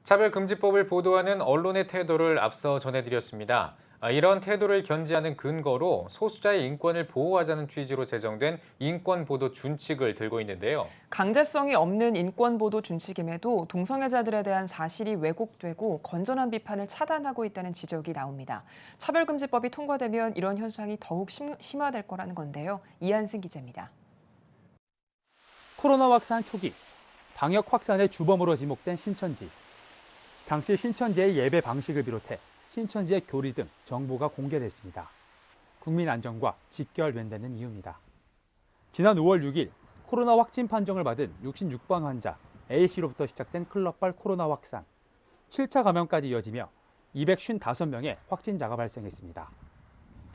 차별금지법을 보도하는 언론의 태도를 앞서 전해드렸습니다. 이런 태도를 견지하는 근거로 소수자의 인권을 보호하자는 취지로 제정된 인권보도 준칙을 들고 있는데요. 강제성이 없는 인권보도 준칙임에도 동성애자들에 대한 사실이 왜곡되고 건전한 비판을 차단하고 있다는 지적이 나옵니다. 차별금지법이 통과되면 이런 현상이 더욱 심화될 거라는 건데요. 이한승 기자입니다. 코로나 확산 초기, 방역 확산의 주범으로 지목된 신천지. 당시 신천지의 예배 방식을 비롯해 신천지의 교리 등 정보가 공개됐습니다. 국민 안전과 직결된다는 이유입니다. 지난 5월 6일 코로나 확진 판정을 받은 66번 환자 A씨로부터 시작된 클럽발 코로나 확산. 7차 감염까지 이어지며 255명의 확진자가 발생했습니다.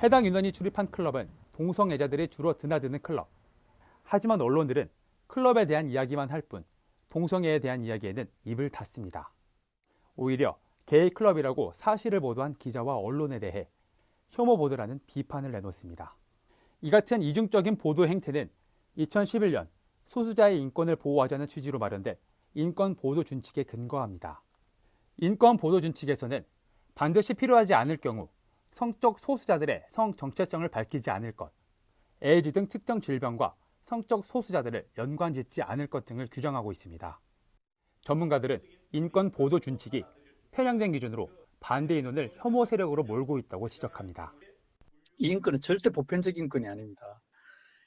해당 인원이 출입한 클럽은 동성애자들이 주로 드나드는 클럽. 하지만 언론들은 클럽에 대한 이야기만 할 뿐 동성애에 대한 이야기에는 입을 닫습니다. 오히려 게이 클럽이라고 사실을 보도한 기자와 언론에 대해 혐오 보도라는 비판을 내놓습니다. 이 같은 이중적인 보도 행태는 2011년 소수자의 인권을 보호하자는 취지로 마련된 인권 보도 준칙에 근거합니다. 인권 보도 준칙에서는 반드시 필요하지 않을 경우 성적 소수자들의 성 정체성을 밝히지 않을 것, 에이즈 등 특정 질병과 성적 소수자들을 연관짓지 않을 것 등을 규정하고 있습니다. 전문가들은 인권 보도 준칙이 편향된 기준으로 반대 인원을 혐오 세력으로 몰고 있다고 지적합니다. 이 인권은 절대 보편적인 인권이 아닙니다.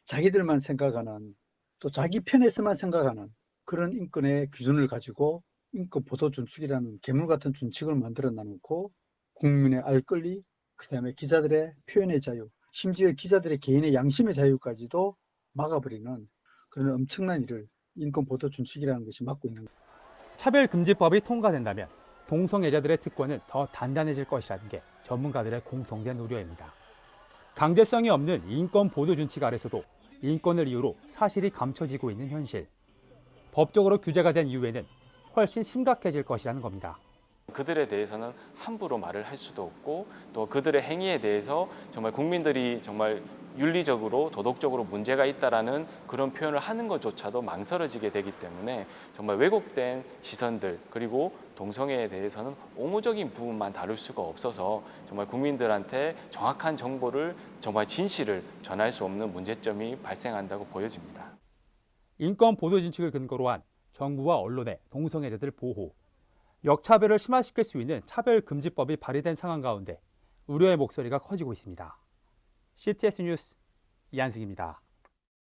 자기들만 생각하는, 또 자기 편에서만 생각하는 그런 인권의 기준을 가지고 인권 보도 준칙이라는 괴물 같은 준칙을 만들어 놔놓고 국민의 알 권리, 그다음에 기자들의 표현의 자유, 심지어 기자들의 개인의 양심의 자유까지도 막아버리는 그런 엄청난 일을 인권 보도 준칙이라는 것이 막고 있는 거예요. 차별금지법이 통과된다면 동성애자들의 특권은 더 단단해질 것이라는 게 전문가들의 공통된 우려입니다. 강제성이 없는 인권 보도 준칙 아래서도 인권을 이유로 사실이 감춰지고 있는 현실. 법적으로 규제가 된 이후에는 훨씬 심각해질 것이라는 겁니다. 그들에 대해서는 함부로 말을 할 수도 없고 또 그들의 행위에 대해서 정말 국민들이 정말 윤리적으로 도덕적으로 문제가 있다라는 그런 표현을 하는 것조차도 망설여지게 되기 때문에 정말 왜곡된 시선들 그리고 동성애에 대해서는 옹호적인 부분만 다룰 수가 없어서 정말 국민들한테 정확한 정보를 정말 진실을 전할 수 없는 문제점이 발생한다고 보여집니다. 인권 보도 준칙을 근거로 한 정부와 언론의 동성애자들 보호, 역차별을 심화시킬 수 있는 차별금지법이 발의된 상황 가운데 우려의 목소리가 커지고 있습니다. CTS 뉴스 이한승입니다.